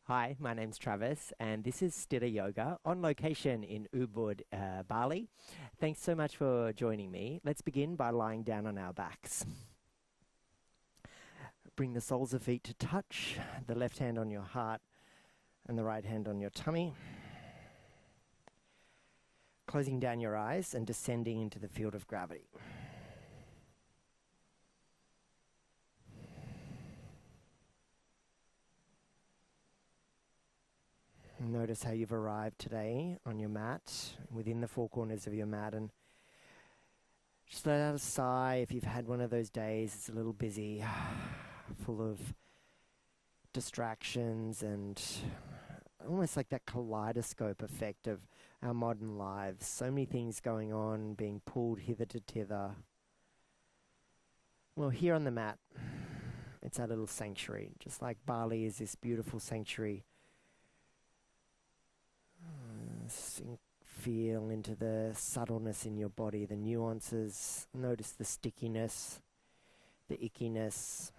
Hi, my name's Travis, and this is Stira Yoga on location in Ubud, Bali. Thanks so much for joining me. Let's begin by lying down on our backs. Bring the soles of feet to touch, the left hand on your heart and the right hand on your tummy. Closing down your eyes and descending into the field of gravity. Notice how you've arrived today on your mat, within the four corners of your mat, and just let out a sigh if you've had one of those days. It's a little busy, full of distractions and almost like that kaleidoscope effect of our modern lives. So many things going on, being pulled hither to thither. Well, here on the mat, it's our little sanctuary. Just like Bali is this beautiful sanctuary. Feel into the subtleness in your body, the nuances. Notice the stickiness, the ickiness.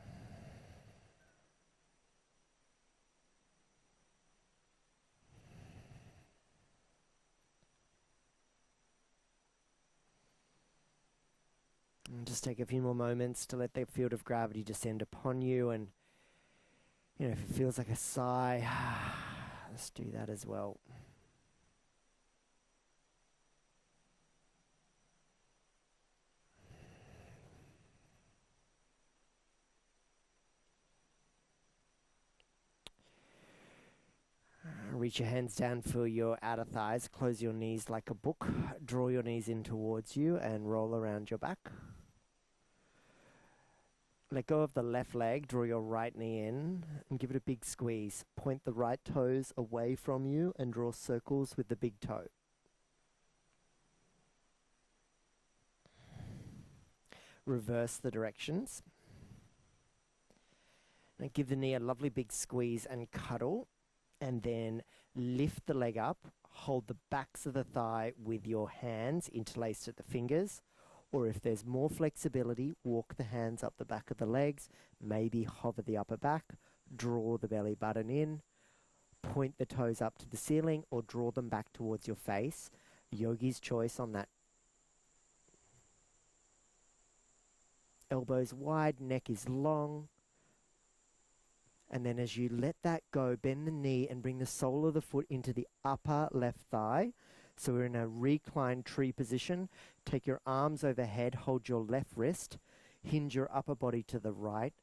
And just take a few more moments to let the field of gravity descend upon you, and if it feels like a sigh, let's do that as well. Reach your hands down for your outer thighs. Close your knees like a book. Draw your knees in towards you and roll around your back. Let go of the left leg. Draw your right knee in and give it a big squeeze. Point the right toes away from you and draw circles with the big toe. Reverse the directions. Now give the knee a lovely big squeeze and cuddle. And then lift the leg up, hold the backs of the thigh with your hands interlaced at the fingers, or if there's more flexibility, walk the hands up the back of the legs, maybe hover the upper back, draw the belly button in, point the toes up to the ceiling, or draw them back towards your face. Yogi's choice on that. Elbows wide, neck is long. And then as you let that go, bend the knee and bring the sole of the foot into the upper left thigh. So we're in a reclined tree position. Take your arms overhead, hold your left wrist, hinge your upper body to the right,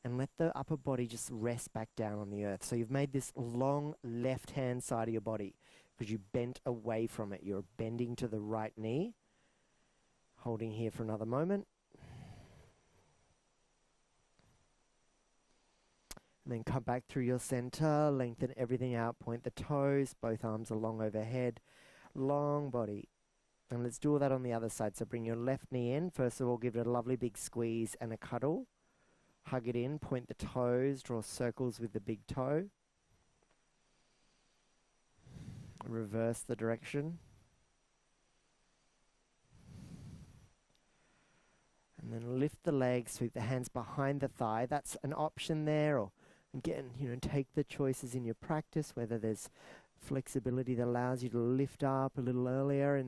and let the upper body just rest back down on the earth. So you've made this long left-hand side of your body because you bent away from it. You're bending to the right knee. Holding here for another moment. And then come back through your center, lengthen everything out, point the toes, both arms are long overhead, long body. And let's do all that on the other side. So bring your left knee in. First of all, give it a lovely big squeeze and a cuddle. Hug it in, point the toes, draw circles with the big toe. Reverse the direction. And then lift the legs, sweep the hands behind the thigh. That's an option there, or again, take the choices in your practice, whether there's flexibility that allows you to lift up a little earlier,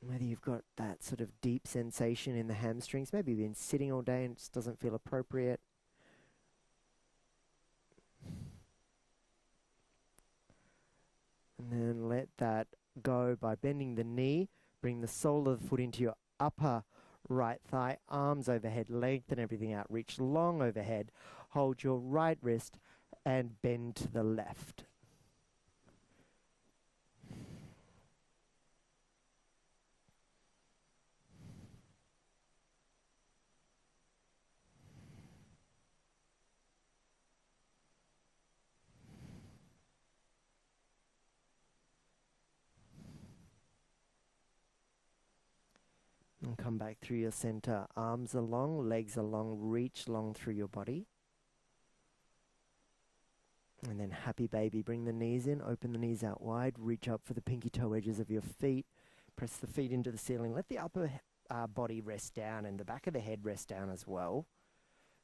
whether you've got that sort of deep sensation in the hamstrings. Maybe you've been sitting all day and it just doesn't feel appropriate. And then let that go by bending the knee. Bring the sole of the foot into your upper right thigh, arms overhead, lengthen everything out, reach long overhead, hold your right wrist and bend to the left. And come back through your center. Arms are long, legs are long, reach long through your body. And then happy baby, bring the knees in, open the knees out wide, reach up for the pinky toe edges of your feet, press the feet into the ceiling, let the upper body rest down and the back of the head rest down as well.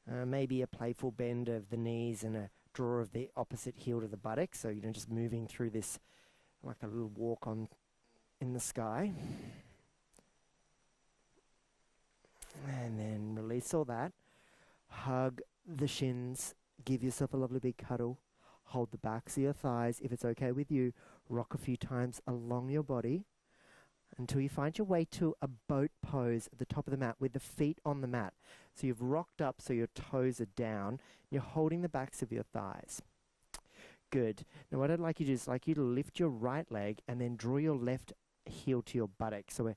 Maybe a playful bend of the knees and a draw of the opposite heel to the buttock. So, just moving through this like a little walk on in the sky. And then release all that. Hug the shins. Give yourself a lovely big cuddle. Hold the backs of your thighs. If it's okay with you, rock a few times along your body until you find your way to a boat pose at the top of the mat with the feet on the mat. So you've rocked up so your toes are down. You're holding the backs of your thighs. Good. Now what I'd like you to do is like you to lift your right leg and then draw your left heel to your buttock. So we're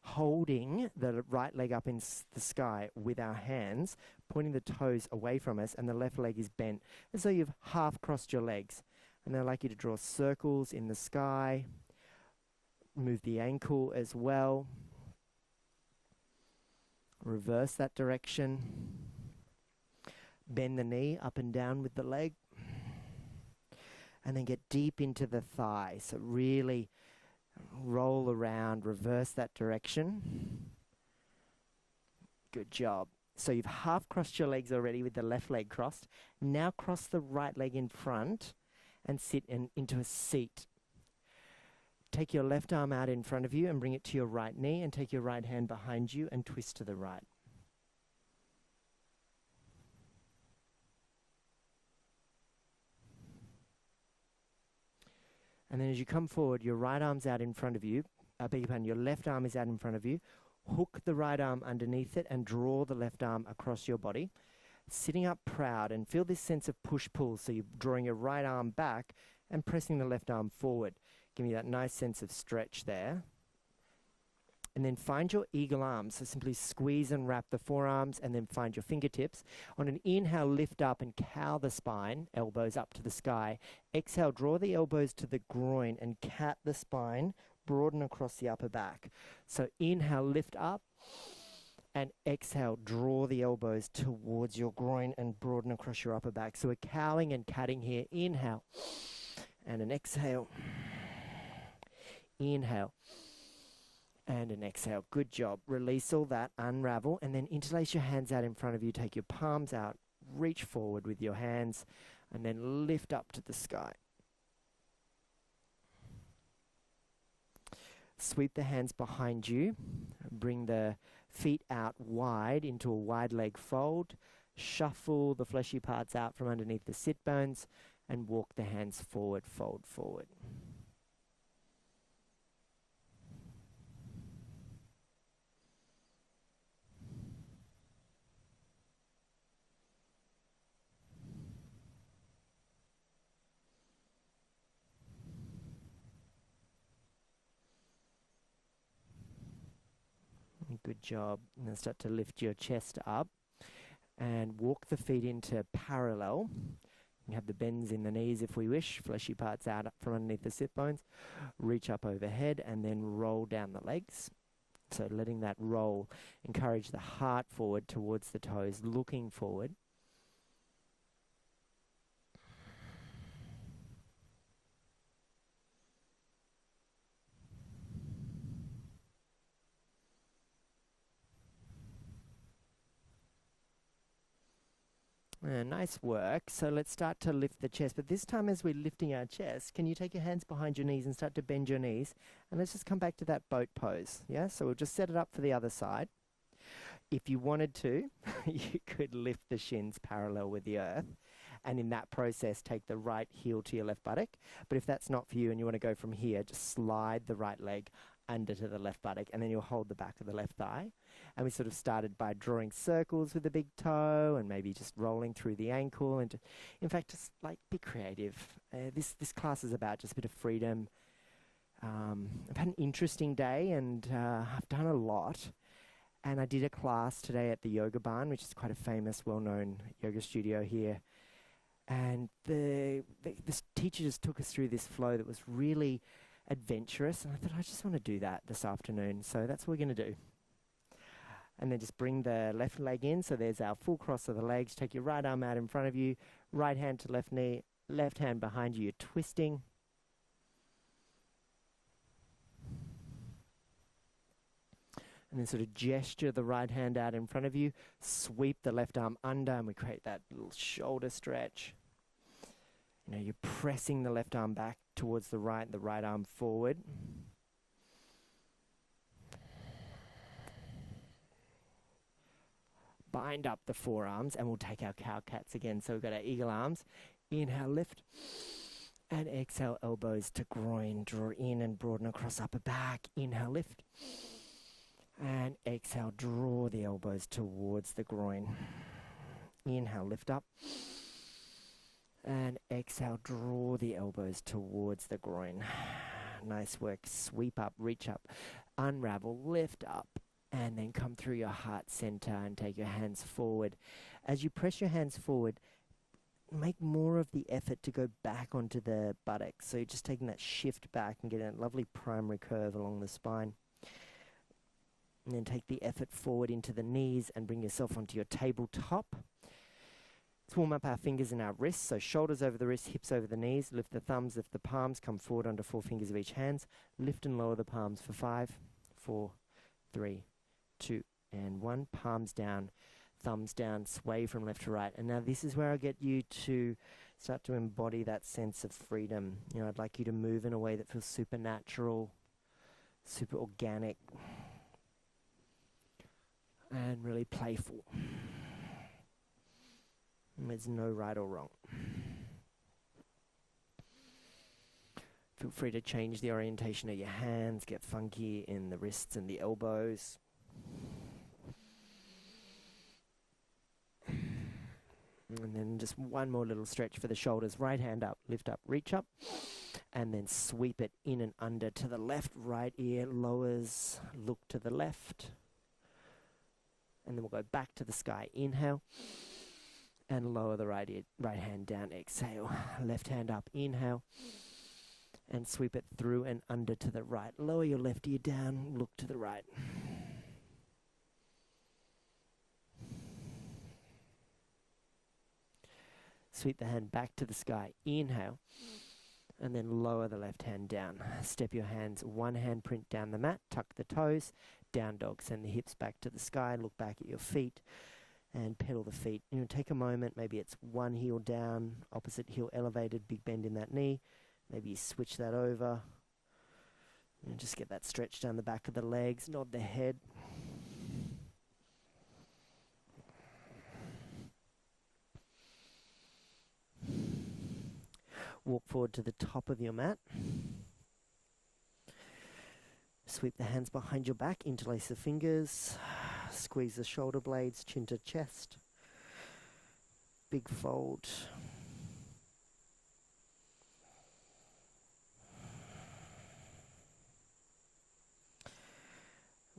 holding the right leg up in the sky with our hands, pointing the toes away from us, and the left leg is bent as though you've half crossed your legs. And then I'd like you to draw circles in the sky. Move the ankle as well. Reverse that direction. Bend the knee up and down with the leg. And then get deep into the thigh. So really roll around, reverse that direction. Good job. So you've half crossed your legs already with the left leg crossed. Now cross the right leg in front and sit into a seat. Take your left arm out in front of you and bring it to your right knee, and take your right hand behind you and twist to the right. And then as you come forward, your right arm's out in front of you. Beg your pardon, your left arm is out in front of you. Hook the right arm underneath it and draw the left arm across your body. Sitting up proud, and feel this sense of push-pull. So you're drawing your right arm back and pressing the left arm forward. Give me that nice sense of stretch there. And then find your eagle arms. So simply squeeze and wrap the forearms and then find your fingertips. On an inhale, lift up and cow the spine, elbows up to the sky. Exhale, draw the elbows to the groin and cat the spine, broaden across the upper back. So inhale, lift up. And exhale, draw the elbows towards your groin and broaden across your upper back. So we're cowing and catting here. Inhale and an exhale. Inhale and an exhale. Good job. Release all that, unravel, and then interlace your hands out in front of you. Take your palms out, reach forward with your hands, and then lift up to the sky. Sweep the hands behind you. Bring the feet out wide into a wide leg fold. Shuffle the fleshy parts out from underneath the sit bones and walk the hands forward, fold forward. Good job. And then start to lift your chest up and walk the feet into parallel. You have the bends in the knees if we wish, fleshy parts out from underneath the sit bones. Reach up overhead and then roll down the legs. So letting that roll, encourage the heart forward towards the toes, looking forward. Nice work. So let's start to lift the chest. But this time as we're lifting our chest, can you take your hands behind your knees and start to bend your knees? And let's just come back to that boat pose. Yeah, so we'll just set it up for the other side. If you wanted to, you could lift the shins parallel with the earth. And in that process, take the right heel to your left buttock. But if that's not for you and you want to go from here, just slide the right leg under to the left buttock, and then you'll hold the back of the left thigh. And we sort of started by drawing circles with the big toe and maybe just rolling through the ankle. And in fact, just like be creative. This class is about just a bit of freedom. I've had an interesting day and I've done a lot. And I did a class today at the Yoga Barn, which is quite a famous, well-known yoga studio here. And this teacher just took us through this flow that was really adventurous, and I thought I just want to do that this afternoon, so that's what we're going to do. And then just bring the left leg in, so there's our full cross of the legs. Take your right arm out in front of you, right hand to left knee, left hand behind you, you're twisting. And then sort of gesture the right hand out in front of you, sweep the left arm under, and we create that little shoulder stretch. You know, you're pressing the left arm back towards the right arm forward. Bind up the forearms, and we'll take our cow cats again. So we've got our eagle arms. Inhale, lift. And exhale, elbows to groin. Draw in and broaden across upper back. Inhale, lift. And exhale, draw the elbows towards the groin. Inhale, lift up. And exhale, draw the elbows towards the groin. Nice work. Sweep up, reach up, unravel, lift up, and then come through your heart center and take your hands forward. As you press your hands forward, make more of the effort to go back onto the buttocks. So you're just taking that shift back and getting a lovely primary curve along the spine. And then take the effort forward into the knees and bring yourself onto your tabletop. Let's warm up our fingers and our wrists. So shoulders over the wrists, hips over the knees. Lift the thumbs, lift the palms. Come forward onto 4 fingers of each hand. Lift and lower the palms for 5, 4, 3, 2, and 1. Palms down, thumbs down, sway from left to right. And now this is where I get you to start to embody that sense of freedom. You know, I'd like you to move in a way that feels supernatural, super organic, and really playful. And there's no right or wrong. Feel free to change the orientation of your hands, get funky in the wrists and the elbows. And then just one more little stretch for the shoulders. Right hand up, lift up, reach up. And then sweep it in and under to the left. Right ear lowers, look to the left. And then we'll go back to the sky. Inhale. And lower the right hand down. Exhale. Left hand up. Inhale. And sweep it through and under to the right. Lower your left ear down. Look to the right. Sweep the hand back to the sky. Inhale. And then lower the left hand down. Step your hands, one hand print down the mat. Tuck the toes. Down dog. Send the hips back to the sky. Look back at your feet. And pedal the feet. You know, take a moment. Maybe it's one heel down, opposite heel elevated, big bend in that knee. Maybe you switch that over. And just get that stretch down the back of the legs. Nod the head. Walk forward to the top of your mat. Sweep the hands behind your back, interlace the fingers, squeeze the shoulder blades, chin to chest. Big fold.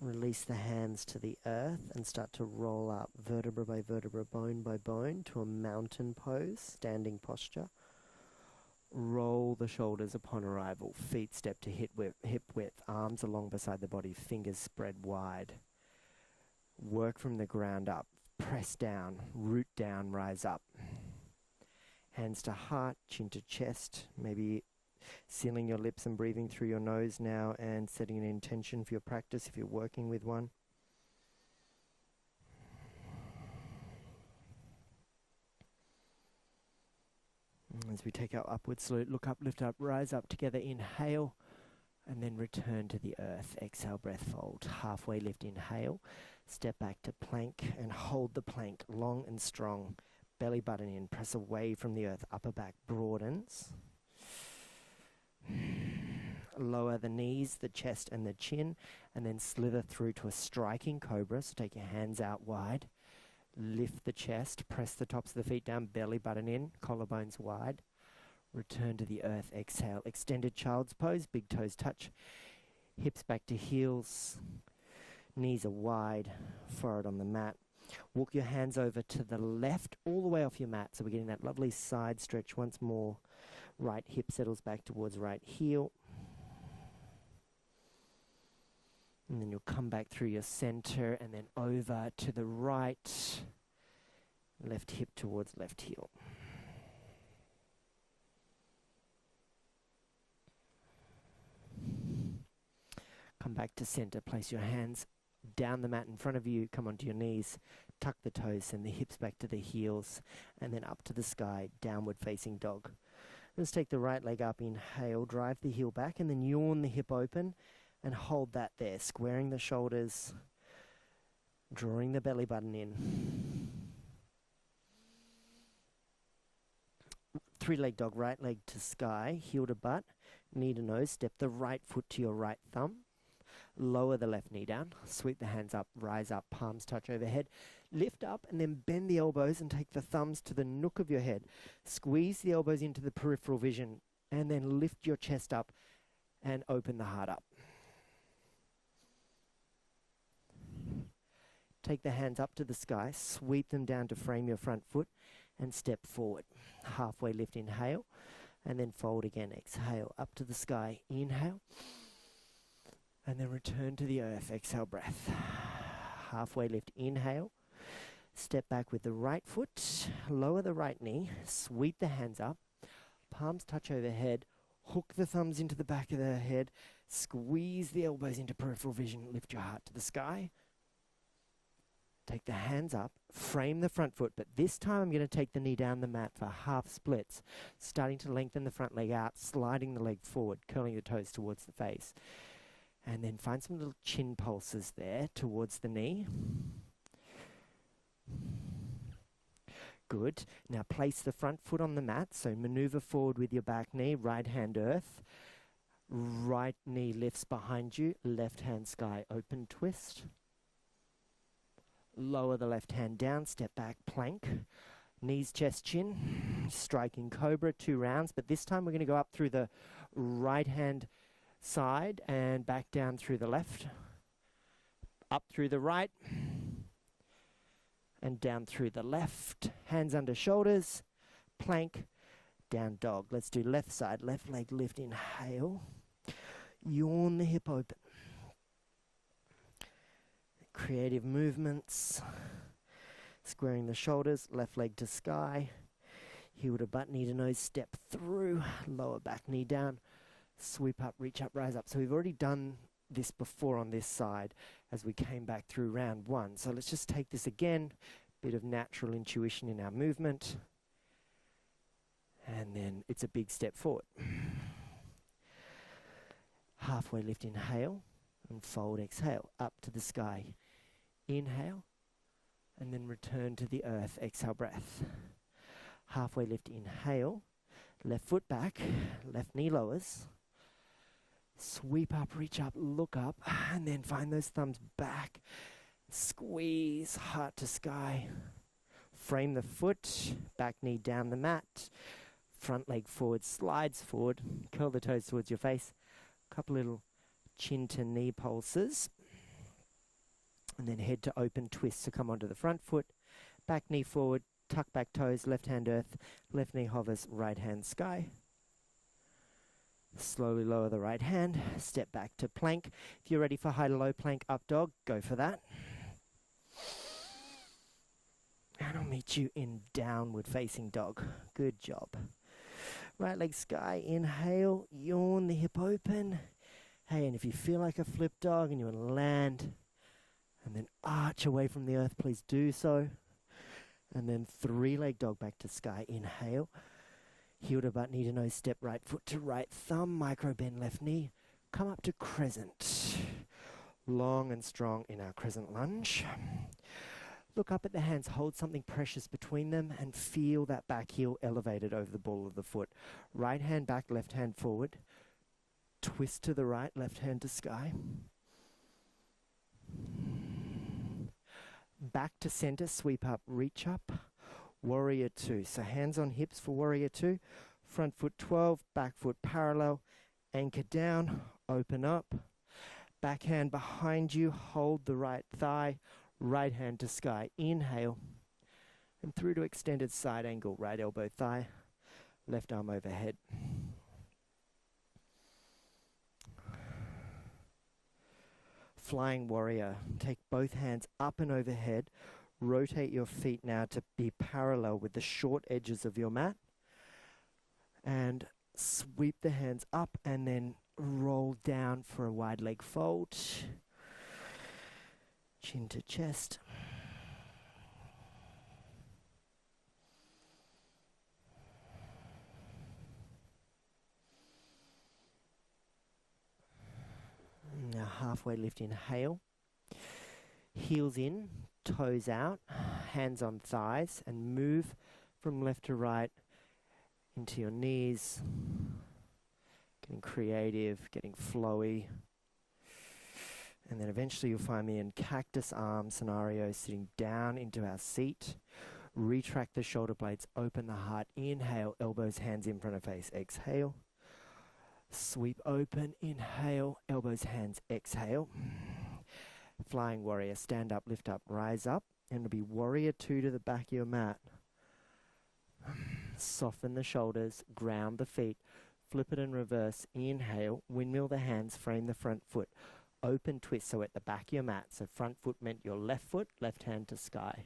Release the hands to the earth and start to roll up vertebra by vertebra, bone by bone to a mountain pose, standing posture. Roll the shoulders upon arrival, feet step to hip width, arms along beside the body, fingers spread wide. Work from the ground up, press down, root down, rise up. Hands to heart, chin to chest, maybe sealing your lips and breathing through your nose now and setting an intention for your practice if you're working with one. As we take our upward salute, look up, lift up, rise up together, inhale, and then return to the earth. Exhale, breath fold. Halfway lift, inhale. Step back to plank and hold the plank long and strong. Belly button in, press away from the earth. Upper back broadens. Lower the knees, the chest and the chin, and then slither through to a striking cobra. So take your hands out wide. Lift the chest, press the tops of the feet down, belly button in, collarbones wide. Return to the earth, exhale. Extended child's pose, big toes touch. Hips back to heels. Knees are wide, forehead on the mat. Walk your hands over to the left, all the way off your mat. So we're getting that lovely side stretch once more. Right hip settles back towards right heel. And then you'll come back through your center and then over to the right. Left hip towards left heel. Come back to center. Place your hands down the mat in front of you, come onto your knees, tuck the toes, send the hips back to the heels, and then up to the sky, downward facing dog. Let's take the right leg up, inhale, drive the heel back, and then yawn the hip open, and hold that there, squaring the shoulders, drawing the belly button in. Three-leg dog, right leg to sky, heel to butt, knee to nose, step the right foot to your right thumb, lower the left knee down, sweep the hands up, rise up, palms touch overhead, lift up and then bend the elbows and take the thumbs to the nook of your head. Squeeze the elbows into the peripheral vision and then lift your chest up and open the heart up. Take the hands up to the sky, sweep them down to frame your front foot and step forward. Halfway lift, inhale, and then fold again. Exhale, up to the sky, inhale, and then return to the earth. Exhale, breath. Halfway lift, inhale, step back with the right foot, lower the right knee, sweep the hands up, palms touch overhead, hook the thumbs into the back of the head, squeeze the elbows into peripheral vision, lift your heart to the sky. Take the hands up, frame the front foot, but this time I'm going to take the knee down the mat for half splits, starting to lengthen the front leg out, sliding the leg forward, curling the toes towards the face. And then find some little chin pulses there towards the knee. Good. Now place the front foot on the mat, so maneuver forward with your back knee, right hand earth, right knee lifts behind you, left hand sky, open twist. Lower the left hand down, step back, plank, knees, chest, chin, striking cobra, 2 rounds, but this time we're going to go up through the right hand side and back down through the left, up through the right, and down through the left, hands under shoulders, plank, down dog. Let's do left side, left leg lift, inhale, yawn the hip open. Creative movements, squaring the shoulders, left leg to sky, heel to butt, knee to nose, step through, lower back knee down, sweep up, reach up, rise up. So we've already done this before on this side as we came back through round 1. So let's just take this again, bit of natural intuition in our movement, and then it's a big step forward. Halfway lift, inhale, and fold, exhale, up to the sky. Inhale, and then return to the earth. Exhale, breath. Halfway lift, inhale, left foot back, left knee lowers. Sweep up, reach up, look up, and then find those thumbs back. Squeeze, heart to sky. Frame the foot, back knee down the mat. Front leg forward, slides forward. Curl the toes towards your face. Couple little chin to knee pulses. And then head to open twist. So come onto the front foot, back knee forward, tuck back toes, left hand earth, left knee hovers, right hand sky. Slowly lower the right hand, step back to plank. If you're ready for high to low plank, up dog, go for that. And I'll meet you in downward facing dog. Good job. Right leg sky, inhale, yawn the hip open. Hey, and if you feel like a flip dog and you want to land and then arch away from the earth, please do so. And then 3-leg dog back to sky. Inhale, heel to butt, knee to nose, step right foot to right thumb, micro bend left knee. Come up to crescent. Long and strong in our crescent lunge. Look up at the hands, hold something precious between them and feel that back heel elevated over the ball of the foot. Right hand back, left hand forward. Twist to the right, left hand to sky. Back to center, sweep up, reach up. Warrior 2. So hands on hips for warrior 2. Front foot 12, back foot parallel. Anchor down, open up. Back hand behind you, hold the right thigh. Right hand to sky. Inhale. And through to extended side angle, right elbow thigh. Left arm overhead. Flying warrior. Take both hands up and overhead. Rotate your feet now to be parallel with the short edges of your mat. And sweep the hands up and then roll down for a wide leg fold. Chin to chest. Now halfway lift, inhale. Heels in, toes out, hands on thighs, and move from left to right into your knees. Getting creative, getting flowy. And then eventually you'll find me in cactus arm scenario, sitting down into our seat. Retract the shoulder blades, open the heart. Inhale, elbows, hands in front of face. Exhale. Sweep open, inhale, elbows, hands, exhale. Flying warrior, stand up, lift up, rise up. And it'll be warrior 2 to the back of your mat. Soften the shoulders, ground the feet. Flip it in reverse, inhale, windmill the hands, frame the front foot. Open twist, so at the back of your mat. So front foot meant your left foot, left hand to sky.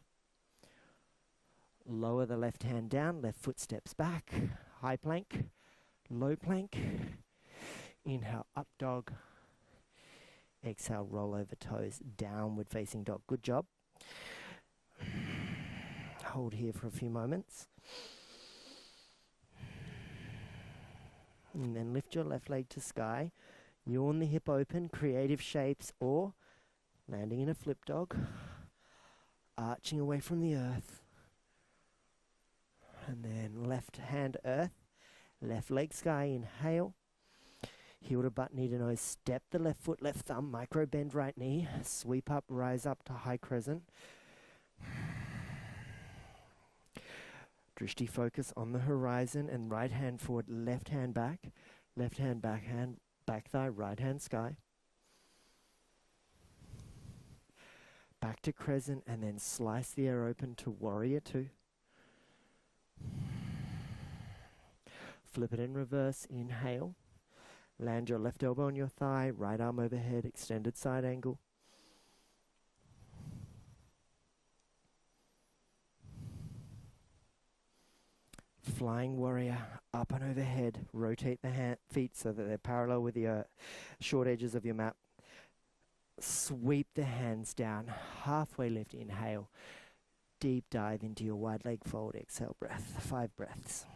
Lower the left hand down, left foot steps back. High plank, low plank. Inhale, up dog. Exhale, roll over toes, downward facing dog. Good job. Hold here for a few moments. And then lift your left leg to sky. Yawn the hip open, creative shapes, or landing in a flip dog. Arching away from the earth. And then left hand earth, left leg sky, inhale. Heel to butt, knee to nose, step the left foot, left thumb, micro bend right knee, sweep up, rise up to high crescent. Drishti focus on the horizon and right hand forward, left hand back, backhand, back thigh, right hand sky. Back to crescent and then slice the air open to warrior 2. Flip it in reverse, inhale. Land your left elbow on your thigh, right arm overhead, extended side angle. Flying warrior, up and overhead. Rotate the feet so that they're parallel with the short edges of your mat. Sweep the hands down, halfway lift, inhale. Deep dive into your wide leg fold, exhale breath, 5 breaths.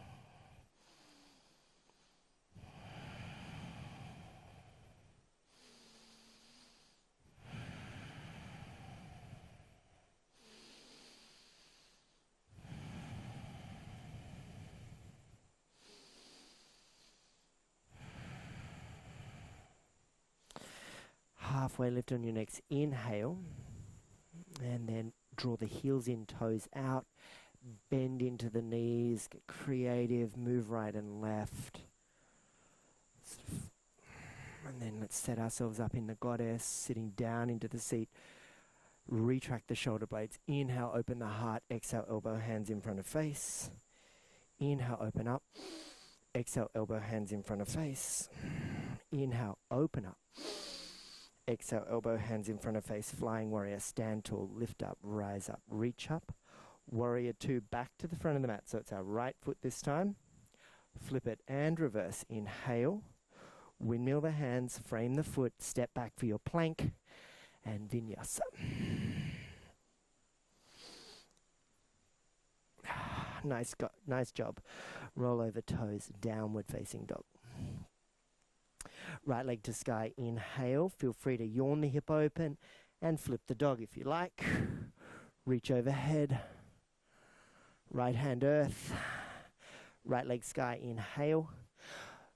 Halfway lift on your next inhale, and then draw the heels in, toes out, bend into the knees, get creative, move right and left. And then let's set ourselves up in the goddess, sitting down into the seat. Retract the shoulder blades. Inhale, open the heart. Exhale, elbow, hands in front of face. Inhale, open up. Exhale, elbow, hands in front of face. Inhale, open up. Exhale, elbow, hands in front of face. Flying warrior, stand tall, lift up, rise up, reach up. Warrior 2, back to the front of the mat. So it's our right foot this time. Flip it and reverse. Inhale, windmill the hands, frame the foot, step back for your plank, and vinyasa. Nice job. Roll over toes, downward facing dog. Right leg to sky, inhale. Feel free to yawn the hip open and flip the dog if you like. Reach overhead. Right hand earth. Right leg sky, inhale.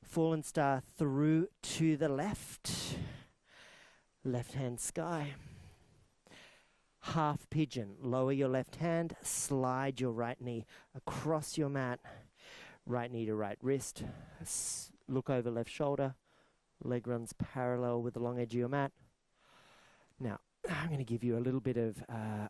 Fallen star through to the left. Left hand sky. Half pigeon. Lower your left hand. Slide your right knee across your mat. Right knee to right wrist. Look over left shoulder. Leg runs parallel with the long edge of your mat. Now, I'm going to give you a little bit of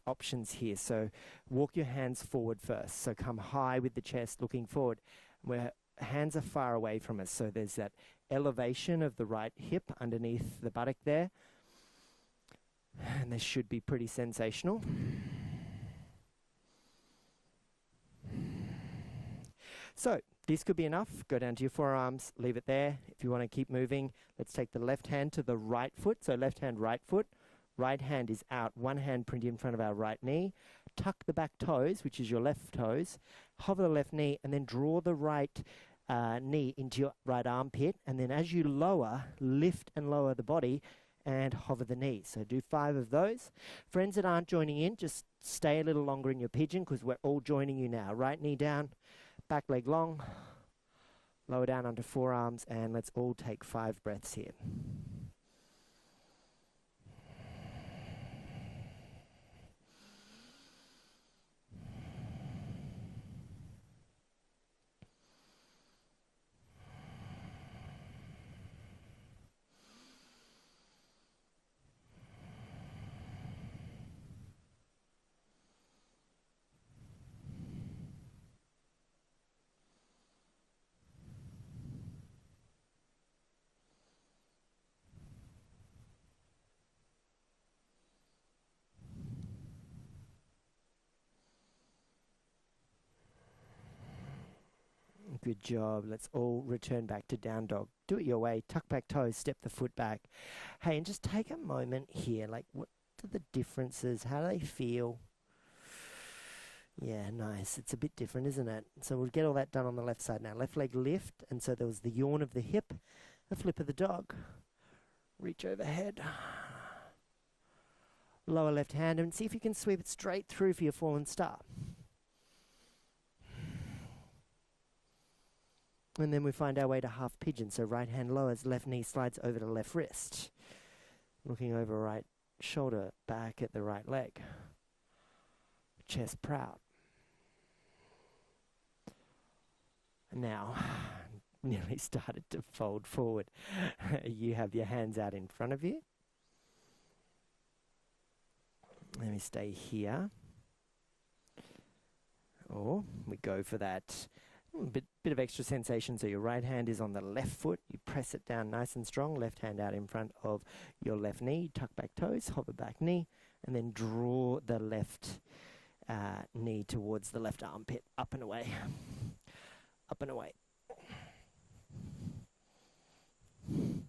options here. So walk your hands forward first. So come high with the chest looking forward. Where hands are far away from us. So there's that elevation of the right hip underneath the buttock there. And this should be pretty sensational. So this could be enough. Go down to your forearms, leave it there. If you want to keep moving, let's take the left hand to the right foot. So left hand, right foot. Right hand is out, one hand printed in front of our right knee. Tuck the back toes, which is your left toes. Hover the left knee and then draw the right knee into your right armpit. And then as you lower, lift and lower the body and hover the knee. So do 5 of those. Friends that aren't joining in, just stay a little longer in your pigeon because we're all joining you now. Right knee down, back leg long, lower down onto forearms, and let's all take 5 breaths here. Good job. Let's all return back to down dog. Do it your way. Tuck back toes, step the foot back. Hey, and just take a moment here. Like, what are the differences? How do they feel? Yeah, nice. It's a bit different, isn't it? So we'll get all that done on the left side now. Left leg lift, and so there was the yawn of the hip, the flip of the dog. Reach overhead. Lower left hand, and see if you can sweep it straight through for your fallen star. And then we find our way to half pigeon. So right hand lowers, left knee slides over to left wrist. Looking over right shoulder, back at the right leg. Chest proud. Now, nearly started to fold forward. You have your hands out in front of you. Let me stay here. Or we go for that bit of extra sensation. So your right hand is on the left foot. You press it down nice and strong. Left hand out in front of your left knee. Tuck back toes, hover back knee, and then draw the left knee towards the left armpit. Up and away. Up and away. And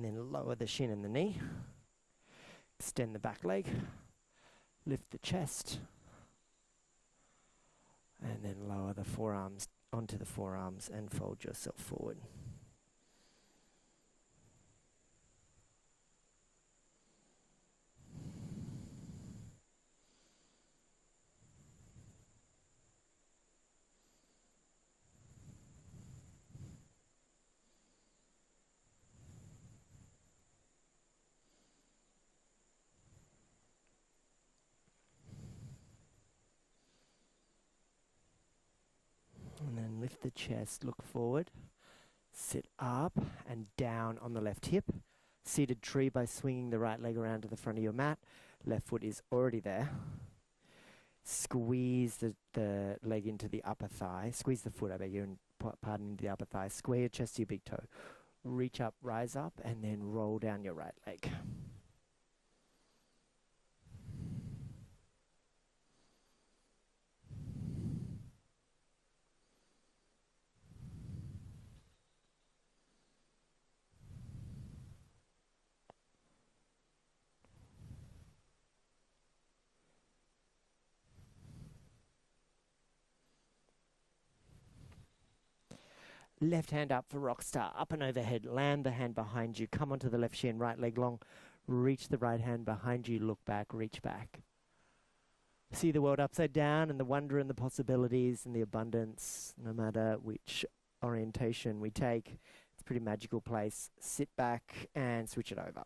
then lower the shin and the knee. Extend the back leg. Lift the chest. And then lower the forearms onto the forearms and fold yourself forward. And then lift the chest, look forward, sit up and down on the left hip. Seated tree by swinging the right leg around to the front of your mat. Left foot is already there. Squeeze the leg into the upper thigh. Squeeze the foot, I beg your pardon, into the upper thigh. Square your chest to your big toe. Reach up, rise up, and then roll down your right leg. Left hand up for rock star, up and overhead, land the hand behind you, come onto the left shin, right leg long, reach the right hand behind you, look back, reach back. See the world upside down and the wonder and the possibilities and the abundance, no matter which orientation we take. It's a pretty magical place. Sit back and switch it over.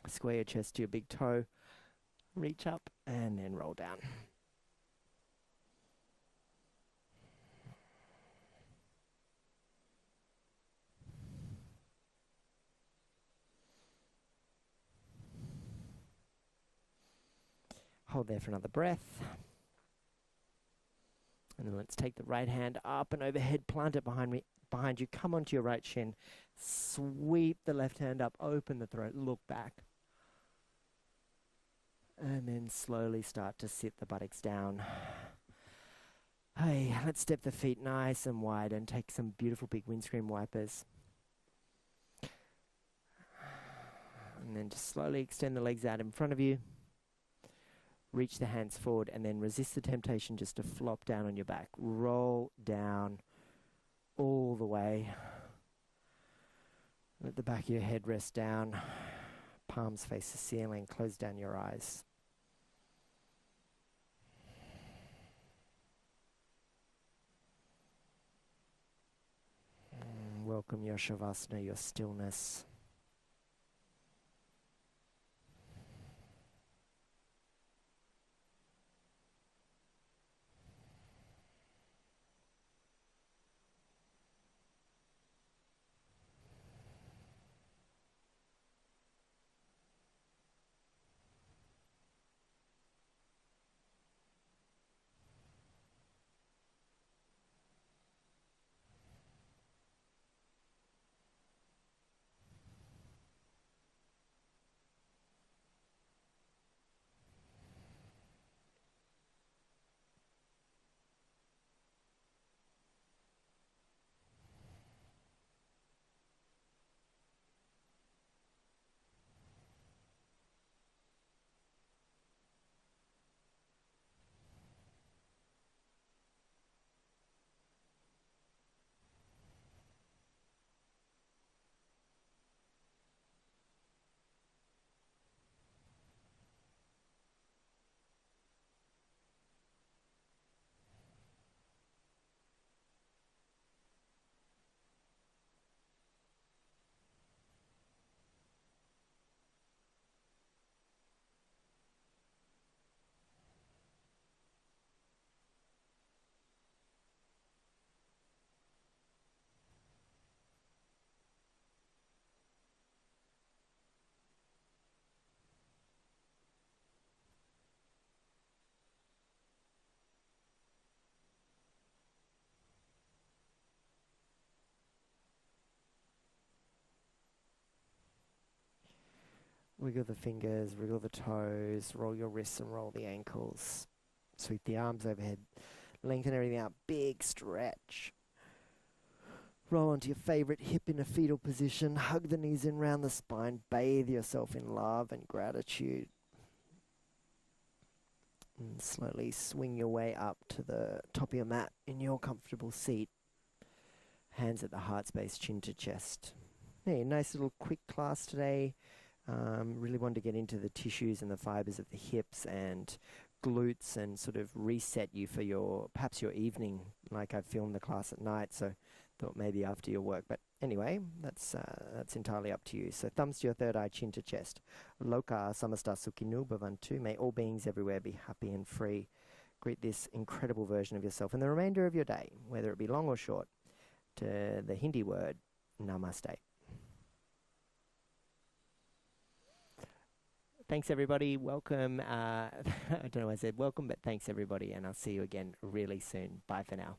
Square your chest to your big toe, reach up and then roll down. Hold there for another breath. And then let's take the right hand up and overhead, plant it behind you, come onto your right shin, sweep the left hand up, open the throat, look back. And then slowly start to sit the buttocks down. Hey, let's step the feet nice and wide and take some beautiful big windscreen wipers. And then just slowly extend the legs out in front of you. Reach the hands forward and then resist the temptation just to flop down on your back. Roll down all the way. Let the back of your head rest down. Palms face the ceiling. Close down your eyes. Welcome your shavasana, your stillness. Wiggle the fingers, wiggle the toes, roll your wrists and roll the ankles. Sweep the arms overhead. Lengthen everything out. Big stretch. Roll onto your favorite hip in a fetal position. Hug the knees in round the spine. Bathe yourself in love and gratitude. And slowly swing your way up to the top of your mat in your comfortable seat. Hands at the heart space, chin to chest. Hey, nice little quick class today. Really wanted to get into the tissues and the fibers of the hips and glutes and sort of reset you for your, perhaps your evening, like I filmed the class at night, so thought maybe after your work. But anyway, that's entirely up to you. So thumbs to your third eye, chin to chest. Lokha samasta sukhino bhavantu. May all beings everywhere be happy and free. Greet this incredible version of yourself in the remainder of your day, whether it be long or short, to the Hindi word, namaste. Thanks, everybody. Welcome. I don't know why I said welcome, but thanks, everybody. And I'll see you again really soon. Bye for now.